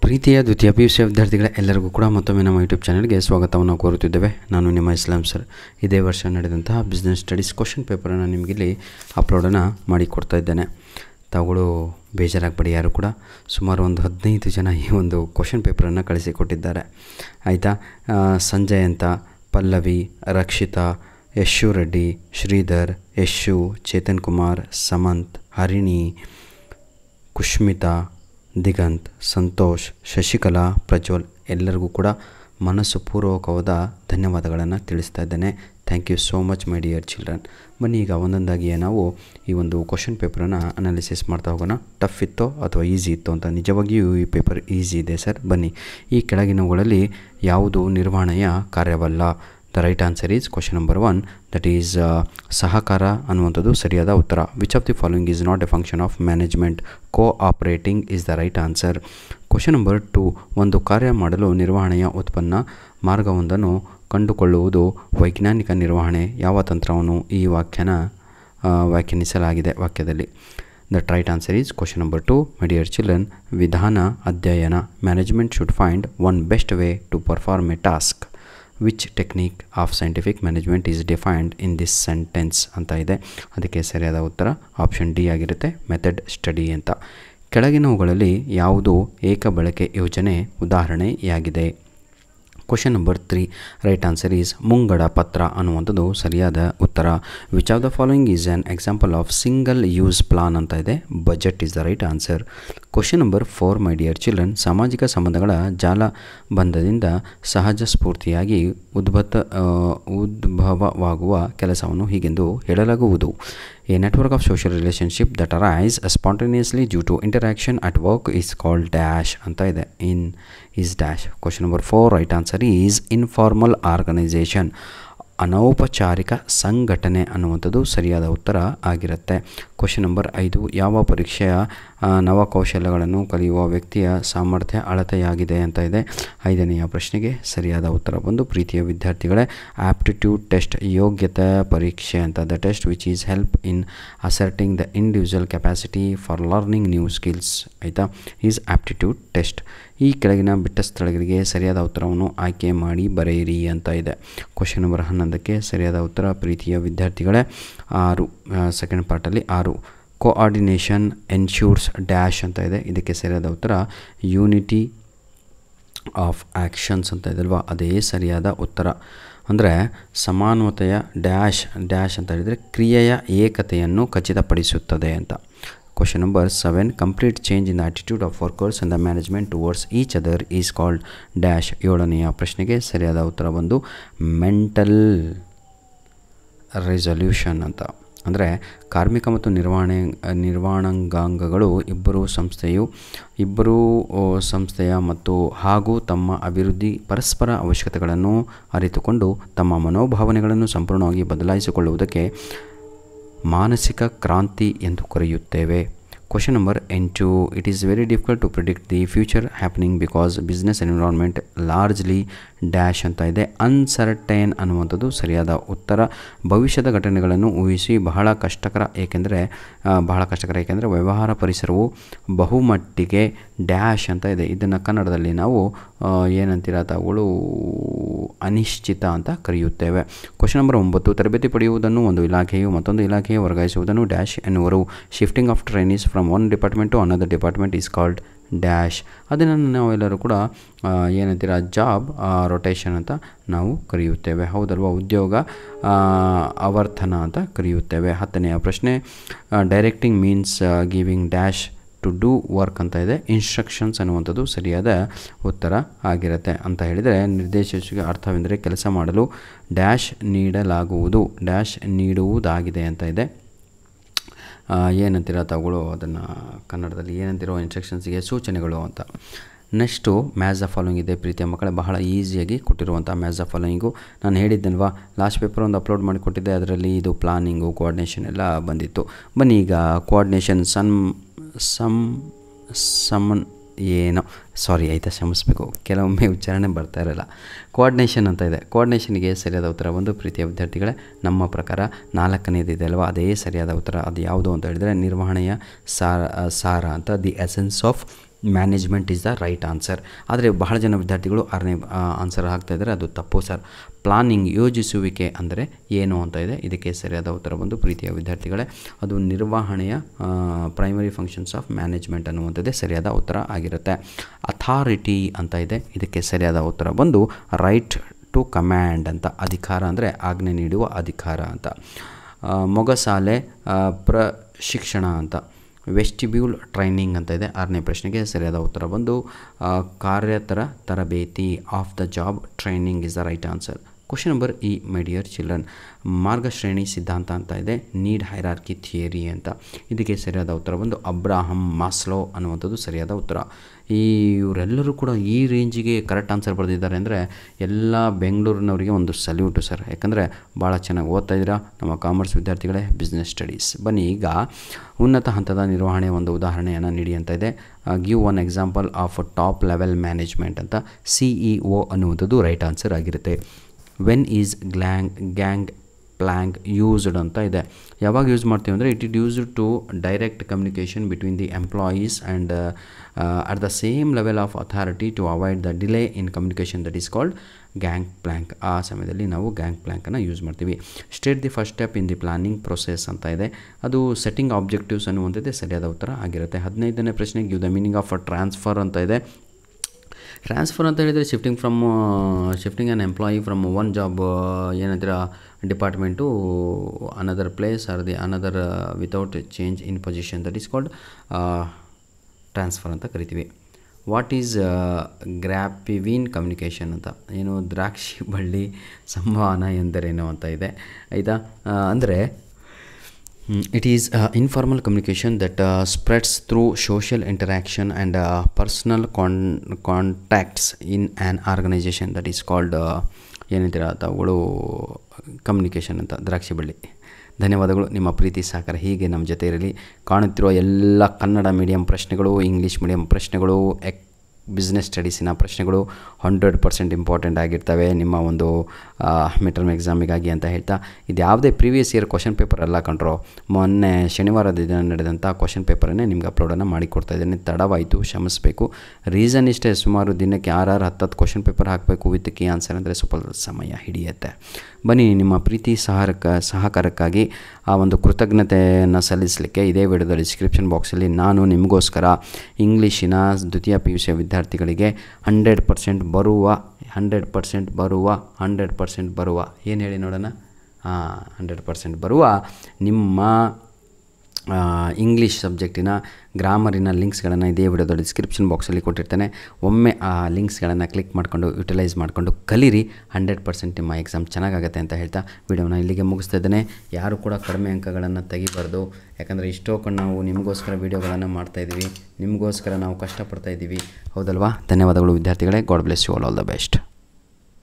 ಪ್ರೀತಿಯ ದ್ವಿತೀಯ PUC ವಿದ್ಯಾರ್ಥಿಗಳ ಎಲ್ಲರಿಗೂ ಕೂಡ ಮತ್ತೊಮ್ಮೆ ನಮ್ಮ ಯೂಟ್ಯೂಬ್ ಚಾನಲ್ಗೆ ಸ್ವಾಗತವನ್ನು ಕೋರುತ್ತಿದ್ದೇವೆ. ನಾನು ನಿಮ್ಮ ಇಸ್ಲಾಂ ಸರ್. ಇದೇ ವರ್ಷ ನಡೆದಂತಹ ಬಿಸ್ನೆಸ್ ಸ್ಟಡೀಸ್ ಕ್ವಶನ್ ಪೇಪರನ್ನು ನಿಮಗಿಲ್ಲಿ ಅಪ್ಲೋಡನ್ನು ಮಾಡಿಕೊಡ್ತಾ ಇದ್ದೇನೆ. ತಾವುಗಳು ಬೇಜಾರಾಗಬೇಡಿ, ಯಾರು ಕೂಡ ಸುಮಾರು ಒಂದು 15 ಜನ ಈ ಒಂದು ಕ್ವಶನ್ ಪೇಪರನ್ನು ಕಳಿಸಿಕೊಟ್ಟಿದ್ದಾರೆ. ಆಯಿತಾ, ಸಂಜಯ್ ಅಂತ, ಪಲ್ಲವಿ, ರಕ್ಷಿತಾ, ಯಶು ರೆಡ್ಡಿ, ಶ್ರೀಧರ್, ಯಶು, ಚೇತನ್ ಕುಮಾರ್, ಸಮಂತ್, ಹರಿಣಿ, ಕುಷ್ಮಿತಾ, ದಿಗಂತ್, ಸಂತೋಷ್, ಶಶಿಕಲಾ, ಪ್ರಜ್ವಲ್ ಎಲ್ಲರಿಗೂ ಕೂಡ ಮನಸ್ಸು ಪೂರ್ವಕವಾದ ಧನ್ಯವಾದಗಳನ್ನು ತಿಳಿಸ್ತಾ ಇದ್ದೇನೆ. Thank you so much my dear children. ಬನ್ನಿ ಈಗ ಒಂದೊಂದಾಗಿಯೇ ನಾವು ಈ ಒಂದು ಕ್ವಶನ್ ಪೇಪರನ್ನು ಅನಾಲಿಸಿಸ್ ಮಾಡ್ತಾ ಹೋಗೋಣ. ಟಫ್ ಇತ್ತೋ ಅಥವಾ ಈಸಿ ಇತ್ತೋ ಅಂತ. ನಿಜವಾಗಿಯೂ ಈ ಪೇಪರ್ ಈಸಿ ಇದೆ ಸರ್. ಬನ್ನಿ, ಈ ಕೆಳಗಿನವುಗಳಲ್ಲಿ ಯಾವುದು ನಿರ್ವಹಣೆಯ ಕಾರ್ಯವಲ್ಲ? The right answer is question number 1, that is ಸಹಕಾರ ಅನ್ನುವಂಥದ್ದು ಸರಿಯಾದ ಉತ್ತರ. Which of the following is not A function of management? Cooperating is the right answer. Question number 2, ಒಂದು ಕಾರ್ಯ ಮಾಡಲು ನಿರ್ವಹಣೆಯ ಉತ್ಪನ್ನ ಮಾರ್ಗವೊಂದನ್ನು ಕಂಡುಕೊಳ್ಳುವುದು ವೈಜ್ಞಾನಿಕ ನಿರ್ವಹಣೆ. ಯಾವ ತಂತ್ರವನ್ನು ಈ ವ್ಯಾಖ್ಯಾನಿಸಲಾಗಿದೆ ವಾಕ್ಯದಲ್ಲಿ? That right answer is question number 2, my dear children, ವಿಧಾನ ಅಧ್ಯಯನ. Management should find one best way to perform a task. Which technique of scientific management is defined in this sentence ಅಂತ ಇದೆ. ಅದಕ್ಕೆ ಸರಿಯಾದ ಉತ್ತರ ಆಪ್ಷನ್ ಡಿ ಆಗಿರುತ್ತೆ, method study ಅಂತ. ಕೆಳಗಿನವುಗಳಲ್ಲಿ ಯಾವುದು ಏಕ ಬಳಕೆ ಯೋಜನೆ ಉದಾಹರಣೆಯಾಗಿದೆ? Question number 3, right answer is ಮುಂಗಡ ಪತ್ರ ಅನ್ನುವಂಥದ್ದು ಸರಿಯಾದ ಉತ್ತರ. Which of the following is an example of single use plan ಅಂತ ಇದೆ. Budget is the right answer. Question number 4, my dear children, ಸಾಮಾಜಿಕ ಸಂಬಂಧಗಳ ಜಾಲಬಂಧದಿಂದ ಸಹಜ ಸ್ಫೂರ್ತಿಯಾಗಿ ಉದ್ಭವವಾಗುವ ಕೆಲಸವನ್ನು ಹೀಗೆಂದು ಹೇಳಲಾಗುವುದು. A network of social relationship that arise spontaneously due to interaction at work is called dash ಅಂತ ಇದೆ. is dash. Question number 4, right answer is informal organization. ಅನೌಪಚಾರಿಕ ಸಂಘಟನೆ ಅನ್ನುವಂಥದ್ದು ಸರಿಯಾದ ಉತ್ತರ ಆಗಿರುತ್ತೆ. ಕ್ವಶನ್ ನಂಬರ್ 5, ಯಾವ ಪರೀಕ್ಷೆಯ ನವಕೌಶಲ್ಯಗಳನ್ನು ಕಲಿಯುವ ವ್ಯಕ್ತಿಯ ಸಾಮರ್ಥ್ಯ ಅಳತೆಯಾಗಿದೆ ಅಂತ ಇದೆ. 5ನೆಯ ಪ್ರಶ್ನೆಗೆ ಸರಿಯಾದ ಉತ್ತರ ಬಂದು, ಪ್ರೀತಿಯ ವಿದ್ಯಾರ್ಥಿಗಳೇ, ಆಪ್ಟಿಟ್ಯೂಡ್ ಟೆಸ್ಟ್, ಯೋಗ್ಯತೆ ಪರೀಕ್ಷೆ ಅಂತ. The test which is help in asserting the individual capacity for learning new skills. ಆಯಿತಾ, ಈಸ್ ಆಪ್ಟಿಟ್ಯೂಡ್ ಟೆಸ್ಟ್. ಈ ಕೆಳಗಿನ ಬಿಟ್ಟ ಸ್ಥಳಗಳಿಗೆ ಸರಿಯಾದ ಉತ್ತರವನ್ನು ಆಯ್ಕೆ ಮಾಡಿ ಬರೆಯಿರಿ ಅಂತ ಇದೆ. ಕ್ವಶನ್ ನಂಬರ್ 11ಕ್ಕೆ ಸರಿಯಾದ ಉತ್ತರ, ಪ್ರೀತಿಯ ವಿದ್ಯಾರ್ಥಿಗಳೇ, 6 ಸೆಕೆಂಡ್ ಪಾರ್ಟಲ್ಲಿ 6, ಕೋಆರ್ಡಿನೇಷನ್ ಎನ್ಶ್ಯೂರ್ಸ್ ಡ್ಯಾಶ್ ಅಂತ ಇದೆ. ಇದಕ್ಕೆ ಸರಿಯಾದ ಉತ್ತರ ಯೂನಿಟಿ ಆಫ್ ಆ್ಯಕ್ಷನ್ಸ್ ಅಂತ ಇದಲ್ವಾ, ಅದೇ ಸರಿಯಾದ ಉತ್ತರ. ಅಂದರೆ ಸಮಾನತೆಯ ಡ್ಯಾಶ್ ಅಂತ ಹೇಳಿದರೆ ಕ್ರಿಯೆಯ ಏಕತೆಯನ್ನು ಖಚಿತಪಡಿಸುತ್ತದೆ ಅಂತ. Question number 7, complete change in the attitude of workers and the management towards each other is called dash. 7ನೆಯ ಪ್ರಶ್ನೆಗೆ ಸರಿಯಾದ ಉತ್ತರ ಬಂದು ಮೆಂಟಲ್ ರೆಸಲ್ಯೂಷನ್ ಅಂತ. ಅಂದರೆ ಕಾರ್ಮಿಕ ಮತ್ತು ನಿರ್ವಹಣಾಂಗಗಳು ಇಬ್ಬರೂ ಸಂಸ್ಥೆಯ ಮತ್ತು ಹಾಗೂ ತಮ್ಮ ಅಭಿವೃದ್ಧಿ ಪರಸ್ಪರ ಅವಶ್ಯಕತೆಗಳನ್ನು ಅರಿತುಕೊಂಡು ತಮ್ಮ ಮನೋಭಾವನೆಗಳನ್ನು ಸಂಪೂರ್ಣವಾಗಿ ಬದಲಾಯಿಸಿಕೊಳ್ಳುವುದಕ್ಕೆ ಮಾನಸಿಕ ಕ್ರಾಂತಿ ಎಂದು ಕರೆಯುತ್ತೇವೆ. Question number 8, it is very difficult to predict the future happening because business environment largely dash ಅಂತ ಇದೆ. ಅನ್ಸರ್ಟೈನ್ ಅನ್ನುವಂಥದ್ದು ಸರಿಯಾದ ಉತ್ತರ. ಭವಿಷ್ಯದ ಘಟನೆಗಳನ್ನು ಊಹಿಸಿ ಬಹಳ ಕಷ್ಟಕರ ಏಕೆಂದರೆ ವ್ಯವಹಾರ ಪರಿಸರವು ಬಹುಮಟ್ಟಿಗೆ ಡ್ಯಾಶ್ ಅಂತ ಇದೆ. ಇದನ್ನು ಕನ್ನಡದಲ್ಲಿ ನಾವು ಏನಂತೀರ ತಾವುಗಳು ಅನಿಶ್ಚಿತ ಅಂತ ಕರೆಯುತ್ತೇವೆ. ಕ್ವಶನ್ ನಂಬರ್ 9, ತರಬೇತಿ ಪಡೆಯುವುದನ್ನು ಒಂದು ಇಲಾಖೆಯು ಮತ್ತೊಂದು ಇಲಾಖೆಗೆ ವರ್ಗಾಯಿಸುವುದನ್ನು ಡ್ಯಾಶ್ ಎನ್ನುವರು. Shifting of trainees from one department to another department is called dash. ಅದನ್ನು ನಾವೆಲ್ಲರೂ ಕೂಡ ಏನಂತೀರ ಜಾಬ್ ರೊಟೇಷನ್ ಅಂತ ನಾವು ಕರೆಯುತ್ತೇವೆ, ಹೌದಲ್ವಾ? ಉದ್ಯೋಗ ಆವರ್ತನ ಅಂತ ಕರೆಯುತ್ತೇವೆ. 10ನೆಯ ಪ್ರಶ್ನೆ, directing means giving dash to do work ಅಂತ ಇದೆ. ಇನ್ಸ್ಟ್ರಕ್ಷನ್ಸ್ ಅನ್ನುವಂಥದ್ದು ಸರಿಯಾದ ಉತ್ತರ ಆಗಿರುತ್ತೆ. ಅಂತ ಹೇಳಿದರೆ ನಿರ್ದೇಶಿಸುವ ಅರ್ಥವೆಂದರೆ ಕೆಲಸ ಮಾಡಲು ಡ್ಯಾಶ್ ನೀಡಲಾಗುವುದು, ಡ್ಯಾಶ್ ನೀಡುವುದಾಗಿದೆ ಅಂತ ಇದೆ. ಏನಂತೀರ ತಾವುಗಳು ಅದನ್ನು ಕನ್ನಡದಲ್ಲಿ ಏನಂತಿರೋ ಇನ್ಸ್ಟ್ರಕ್ಷನ್ಸ್ಗೆ ಸೂಚನೆಗಳು ಅಂತ. ನೆಕ್ಸ್ಟು ಮ್ಯಾಚ್ ದ ಫಾಲೋಯಿಂಗ್ ಇದೆ. ಪ್ರೀತಿಯ ಮಕ್ಕಳೇ, ಬಹಳ ಈಸಿಯಾಗಿ ಕೊಟ್ಟಿರುವಂಥ ಮ್ಯಾಚ್ ದ ಫಾಲೋಯಿಂಗು ನಾನು ಹೇಳಿದ್ದಲ್ವಾ, ಲಾಸ್ಟ್ ಪೇಪರ್ ಒಂದು ಅಪ್ಲೋಡ್ ಮಾಡಿಕೊಟ್ಟಿದ್ದೆ, ಅದರಲ್ಲಿ ಇದು ಪ್ಲಾನಿಂಗು ಕೋಆರ್ಡಿನೇಷನ್ ಎಲ್ಲ ಬಂದಿತ್ತು. ಬನ್ನಿ ಈಗ ಕೋಆರ್ಡಿನೇಷನ್ ಕ್ಷಮಿಸಬೇಕು, ಕೆಲವೊಮ್ಮೆ ಉಚ್ಚಾರಣೆ ಬರ್ತಾ ಇರಲ್ಲ. ಕೋಆರ್ಡಿನೇಷನ್ ಅಂತ ಇದೆ. ಕೋಆರ್ಡಿನೇಷನ್ಗೆ ಸರಿಯಾದ ಉತ್ತರ ಒಂದು, ಪ್ರೀತಿಯ ವಿದ್ಯಾರ್ಥಿಗಳೇ, ನಮ್ಮ ಪ್ರಕಾರ 4ನೇದಿದೆ ಅಲ್ವಾ, ಅದೇ ಸರಿಯಾದ ಉತ್ತರ. ಅದು ಯಾವುದು ಅಂತ ಹೇಳಿದರೆ ನಿರ್ವಹಣೆಯ ಸಾರ ಅಂತ, the essence of management is the right answer. ಆದರೆ ಬಹಳ ಜನ ವಿದ್ಯಾರ್ಥಿಗಳು 6ನೇ ಆನ್ಸರ್ ಹಾಕ್ತಾಯಿದ್ದಾರೆ, ಅದು ತಪ್ಪು ಸರ್. ಪ್ಲಾನಿಂಗ್ ಯೋಜಿಸುವಿಕೆ ಅಂದರೆ ಏನು ಅಂತ ಇದೆ. ಇದಕ್ಕೆ ಸರಿಯಾದ ಉತ್ತರ ಬಂದು ಪ್ರೀತಿಯ ವಿದ್ಯಾರ್ಥಿಗಳೇ ಅದು ನಿರ್ವಹಣೆಯ ಪ್ರೈಮರಿ ಫಂಕ್ಷನ್ಸ್ ಆಫ್ ಮ್ಯಾನೇಜ್ಮೆಂಟ್ ಅನ್ನುವಂಥದ್ದೇ ಸರಿಯಾದ ಉತ್ತರ ಆಗಿರುತ್ತೆ. ಅಥಾರಿಟಿ ಅಂತ ಇದೆ. ಇದಕ್ಕೆ ಸರಿಯಾದ ಉತ್ತರ ಬಂದು ರೈಟ್ ಟು ಕಮ್ಯಾಂಡ್ ಅಂತ. ಅಧಿಕಾರ ಅಂದರೆ ಆಜ್ಞೆ ನೀಡುವ ಅಧಿಕಾರ ಅಂತ. ಮೊಗಸಾಲೆ ಪ್ರಶಿಕ್ಷಣ ಅಂತ. ವೆಸ್ಟಿಬ್ಯೂಲ್ ಟ್ರೈನಿಂಗ್ ಅಂತ ಇದೆ. 6ನೇ ಪ್ರಶ್ನೆಗೆ ಸರಿಯಾದ ಉತ್ತರ ಬಂದು ಕಾರ್ಯತರ ತರಬೇತಿ, off the job training is the right answer. Question number E, my dear children, ಮಾರ್ಗಶ್ರೇಣಿ ಸಿದ್ಧಾಂತ ಅಂತ ಇದೆ. ನೀಡ್ ಹೈರಾರ್ಕಿ ಥಿಯರಿ ಅಂತ. ಇದಕ್ಕೆ ಸರಿಯಾದ ಉತ್ತರ ಬಂದು ಅಬ್ರಾಹಂ ಮಾಸ್ಲೋ ಅನ್ನುವಂಥದ್ದು ಸರಿಯಾದ ಉತ್ತರ. ಇವರೆಲ್ಲರೂ ಕೂಡ ಈ ರೇಂಜಿಗೆ ಕರೆಕ್ಟ್ ಆನ್ಸರ್ ಬರೆದಿದ್ದಾರೆ ಅಂದರೆ ಎಲ್ಲ ಬೆಂಗಳೂರಿನವರಿಗೆ ಒಂದು ಸಲ್ಯೂಟು ಸರ್. ಯಾಕಂದರೆ ಭಾಳ ಚೆನ್ನಾಗಿ ಓದ್ತಾ ಇದ್ದೀರಾ ನಮ್ಮ ಕಾಮರ್ಸ್ ವಿದ್ಯಾರ್ಥಿಗಳೇ, ಬಿಸ್ನೆಸ್ ಸ್ಟಡೀಸ್. ಬನ್ನಿ ಈಗ ಉನ್ನತ ಹಂತದ ನಿರ್ವಹಣೆಯ ಒಂದು ಉದಾಹರಣೆಯನ್ನು ನೀಡಿ ಅಂತ ಇದೆ. Give one example of top level management ಅಂತ. CEO ಅನ್ನುವಂಥದ್ದು ರೈಟ್ ಆನ್ಸರ್ ಆಗಿರುತ್ತೆ. When is gang plank used ಅಂತ ಇದೆ. ಯಾವಾಗ ಯೂಸ್ ಮಾಡ್ತೀವಿ ಅಂದರೆ it is used to direct communication between the employees and at the same level of authority to avoid the delay in communication, that is called gang plank. ಆ ಸಮಯದಲ್ಲಿ ನಾವು ಗ್ಯಾಂಗ್ ಪ್ಲ್ಯಾಂಕನ್ನು ಯೂಸ್ ಮಾಡ್ತೀವಿ. State the first step in the planning process ಅಂತ ಇದೆ. ಅದು setting objectives ಅನ್ನುವಂಥದ್ದೇ ಸರಿಯಾದ ಉತ್ತರ ಆಗಿರುತ್ತೆ. 15ನೇ ಪ್ರಶ್ನೆ give the meaning of a transfer ಅಂತ ಇದೆ. ಟ್ರಾನ್ಸ್ಫರ್ ಅಂತ ಹೇಳಿದರೆ shifting an employee from one job ಏನಂತೀರ department another place or the another without change in position, that is called transfer ಅಂತ ಕರಿತೀವಿ. ವಾಟ್ ಈಸ್ ಗ್ರ್ಯಾಪಿವಿನ್ ಕಮ್ಯುನಿಕೇಷನ್ ಅಂತ. ಏನು ದ್ರಾಕ್ಷಿ ಬಳ್ಳಿ ಸಂವಹನ ಎಂದರೇನು ಅಂತ ಇದೆ ಆಯಿತಾ. ಅಂದರೆ it is informal communication that spreads through social interaction and personal contacts in an organization, that is called ಏನಂತೀರ ಅವುಗಳು ಕಮ್ಯುನಿಕೇಷನ್ ಅಂತ. ದ್ರಾಕ್ಷಿ ಬಳ್ಳಿ. ಧನ್ಯವಾದಗಳು. ನಿಮ್ಮ ಪ್ರೀತಿ ಸಹಕಾರ ಹೀಗೆ ನಮ್ಮ ಜೊತೆ ಇರಲಿ. ಕಾಣುತ್ತಿರುವ ಎಲ್ಲ ಕನ್ನಡ ಮೀಡಿಯಂ ಪ್ರಶ್ನೆಗಳು, ಇಂಗ್ಲೀಷ್ ಮೀಡಿಯಂ ಪ್ರಶ್ನೆಗಳು, ಬಿಸ್ನೆಸ್ ಸ್ಟಡೀಸಿನ ಪ್ರಶ್ನೆಗಳು 100% ಇಂಪಾರ್ಟೆಂಟ್ ಆಗಿರ್ತವೆ ನಿಮ್ಮ ಒಂದು ಮಿಡ್ ಟರ್ಮ್ ಎಕ್ಸಾಮಿಗಾಗಿ ಅಂತ ಹೇಳ್ತಾ, ಇದು ಯಾವುದೇ ಪ್ರೀವಿಯಸ್ ಇಯರ್ ಕ್ವಶನ್ ಪೇಪರ್ ಎಲ್ಲ ಕಂಡ್ರೋ. ಮೊನ್ನೆ ಶನಿವಾರದ ದಿನ ನಡೆದಂಥ ಕ್ವಶನ್ ಪೇಪರನ್ನೇ ನಿಮ್ಗೆ ಅಪ್ಲೋಡನ್ನು ಮಾಡಿಕೊಡ್ತಾ ಇದ್ದೀನಿ. ತಡವಾಯಿತು, ಕ್ಷಮಿಸಬೇಕು. ರೀಸನ್ ಇಷ್ಟೇ, ಸುಮಾರು ದಿನಕ್ಕೆ 6-10 ಕ್ವಶನ್ ಪೇಪರ್ ಹಾಕಬೇಕು ವಿತ್ ಕೀ ಆನ್ಸರ್ ಅಂದರೆ ಸ್ವಲ್ಪ ಸಮಯ ಹಿಡಿಯುತ್ತೆ. ಬನ್ನಿ ನಿಮ್ಮ ಪ್ರೀತಿ ಸಹಕಾರಕ್ಕಾಗಿ ಆ ಒಂದು ಕೃತಜ್ಞತೆಯನ್ನು ಸಲ್ಲಿಸಲಿಕ್ಕೆ ಇದೇ ವಿಡಿಯೋದ ಡಿಸ್ಕ್ರಿಪ್ಷನ್ ಬಾಕ್ಸಲ್ಲಿ ನಾನು ನಿಮಗೋಸ್ಕರ ಇಂಗ್ಲೀಷಿನ ದ್ವಿತೀಯ PUC ವಿದ್ಯಾರ್ಥಿಗಳಿಗೆ 100% ಬರುವ ಏನು ಹೇಳಿ ನೋಡೋಣ. 100% ಬರುವ ನಿಮ್ಮ ಇಂಗ್ಲೀಷ್ ಸಬ್ಜೆಕ್ಟಿನ ಗ್ರಾಮರಿನ ಲಿಂಕ್ಸ್ಗಳನ್ನು ಇದೇ ವಿಡಿಯೋದ ಡಿಸ್ಕ್ರಿಪ್ಷನ್ ಬಾಕ್ಸಲ್ಲಿ ಕೊಟ್ಟಿರ್ತೇನೆ. ಒಮ್ಮೆ ಆ ಲಿಂಕ್ಸ್ಗಳನ್ನು ಕ್ಲಿಕ್ ಮಾಡಿಕೊಂಡು ಯುಟಿಲೈಸ್ ಮಾಡಿಕೊಂಡು ಕಲೀರಿ. 100% ನಿಮ್ಮ ಎಕ್ಸಾಮ್ ಚೆನ್ನಾಗಾಗತ್ತೆ ಅಂತ ಹೇಳ್ತಾ ವಿಡಿಯೋನ ಇಲ್ಲಿಗೆ ಮುಗಿಸ್ತಾ ಇದ್ದೇನೆ. ಯಾರು ಕೂಡ ಕಡಿಮೆ ಅಂಕಗಳನ್ನು ತೆಗಿಬಾರ್ದು. ಯಾಕಂದರೆ ಇಷ್ಟೊಂದು ನಾವು ನಿಮಗೋಸ್ಕರ ವಿಡಿಯೋಗಳನ್ನು ಮಾಡ್ತಾಯಿದ್ದೀವಿ, ನಿಮಗೋಸ್ಕರ ನಾವು ಕಷ್ಟಪಡ್ತಾಯಿದ್ದೀವಿ, ಹೌದಲ್ವಾ. ಧನ್ಯವಾದಗಳು ವಿದ್ಯಾರ್ಥಿಗಳೇ. God bless you all the best.